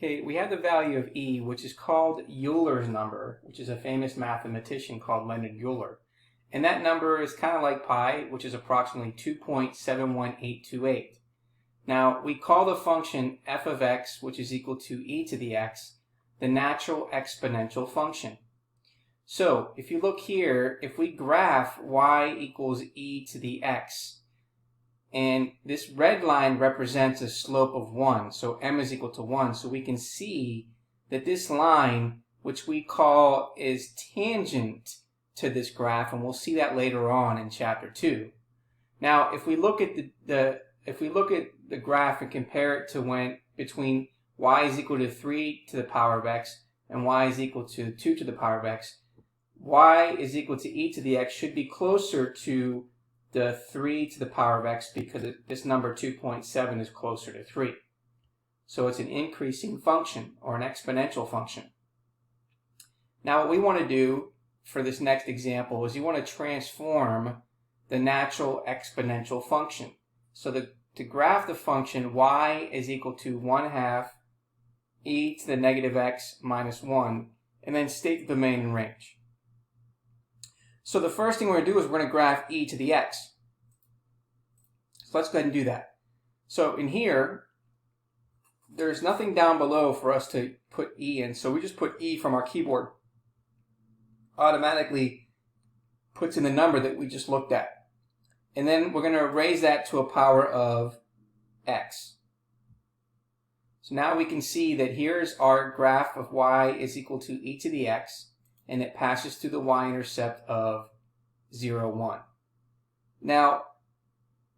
Okay, we have the value of E, which is called Euler's number, which is a famous mathematician called Leonard Euler. And that number is kind of like pi, which is approximately 2.71828. Now, we call the function f of x, which is equal to e to the x, the natural exponential function. So, if you look here, if we graph y equals e to the x, and this red line represents a slope of 1, so m is equal to 1. So we can see that this line, which we call is tangent to this graph, and we'll see that later on in chapter 2. Now, if we look at the graph and compare it to when between y is equal to 3 to the power of x and y is equal to 2 to the power of x, y is equal to e to the x should be closer to the 3 to the power of x because this number 2.7 is closer to 3. So it's an increasing function or an exponential function. Now what we want to do for this next example is you want to transform the natural exponential function. So to graph the function y is equal to 1/2 e to the negative x minus 1 and then state the domain and range. So the first thing we're going to do is we're going to graph e to the x. So let's go ahead and do that. So in here, there's nothing down below for us to put e in. So we just put e from our keyboard. Automatically puts in the number that we just looked at. And then we're going to raise that to a power of x. So now we can see that here's our graph of y is equal to e to the x. And it passes through the y-intercept of 0, 1. Now,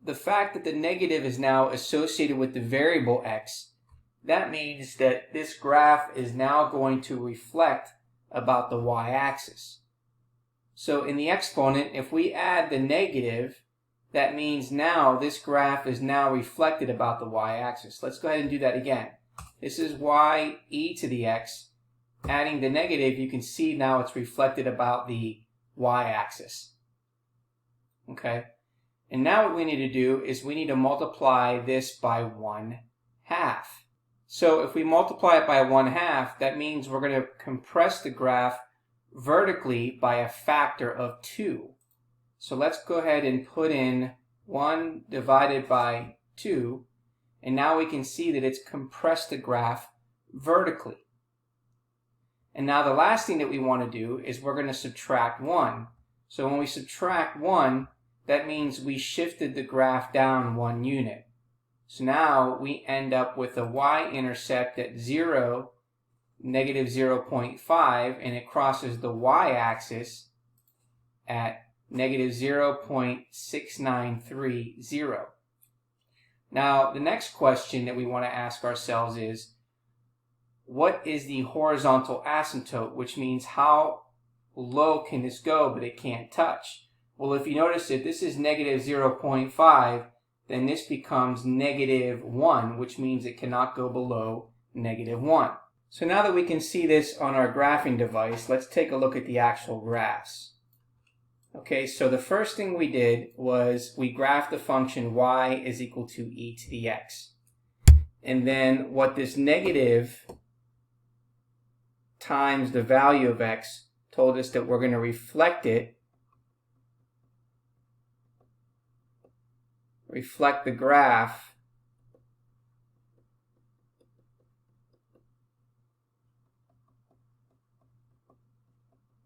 the fact that the negative is now associated with the variable x, that means that this graph is now going to reflect about the y-axis. So in the exponent, if we add the negative, that means now this graph is now reflected about the y-axis. Let's go ahead and do that again. This is y e to the x. Adding the negative, you can see now it's reflected about the y-axis. Okay? And now what we need to do is we need to multiply this by 1/2. So if we multiply it by 1/2, that means we're going to compress the graph vertically by a factor of 2. So let's go ahead and put in 1 divided by 2, and now we can see that it's compressed the graph vertically. And now the last thing that we want to do is we're going to subtract 1. So when we subtract 1, that means we shifted the graph down 1 unit. So now we end up with a y-intercept at 0, negative 0.5, and it crosses the y-axis at negative 0.6930. Now the next question that we want to ask ourselves is, what is the horizontal asymptote, which means how low can this go but it can't touch? Well, if you notice that this is negative 0.5, then this becomes negative 1, which means it cannot go below negative 1. So now that we can see this on our graphing device, let's take a look at the actual graphs. Okay, so the first thing we did was we graphed the function y is equal to e to the x. And then what this negative times the value of x told us that we're going to reflect the graph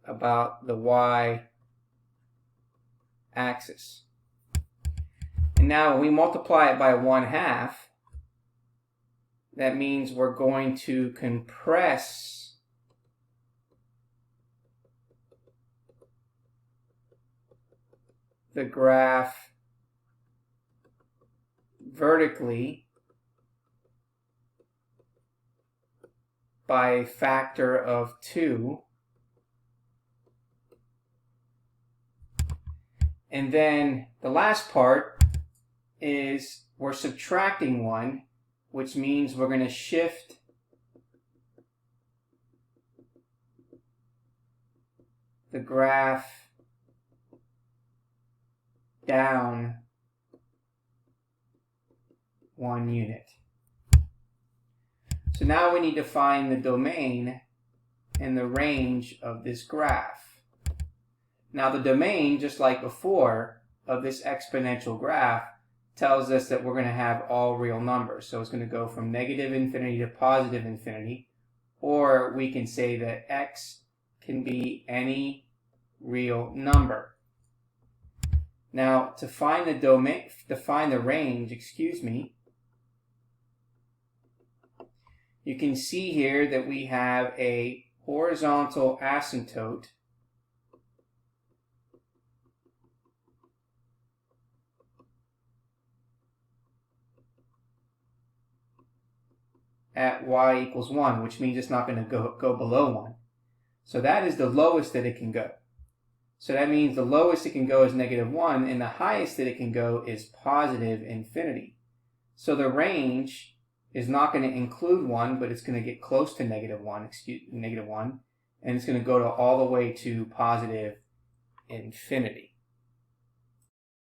about the y-axis. And now when we multiply it by 1/2, that means we're going to compress the graph vertically by a factor of 2. And then the last part is we're subtracting 1, which means we're going to shift the graph down 1 unit. So now we need to find the domain and the range of this graph. Now the domain, just like before, of this exponential graph tells us that we're going to have all real numbers. So it's going to go from negative infinity to positive infinity. Or we can say that x can be any real number. Now to find the domain, to find the range, you can see here that we have a horizontal asymptote at y equals 1, which means it's not going to go below 1. So that is the lowest that it can go. So that means the lowest it can go is -1, and the highest that it can go is positive infinity. So the range is not going to include 1, but it's going to get close to -1, and it's going to go all the way to positive infinity.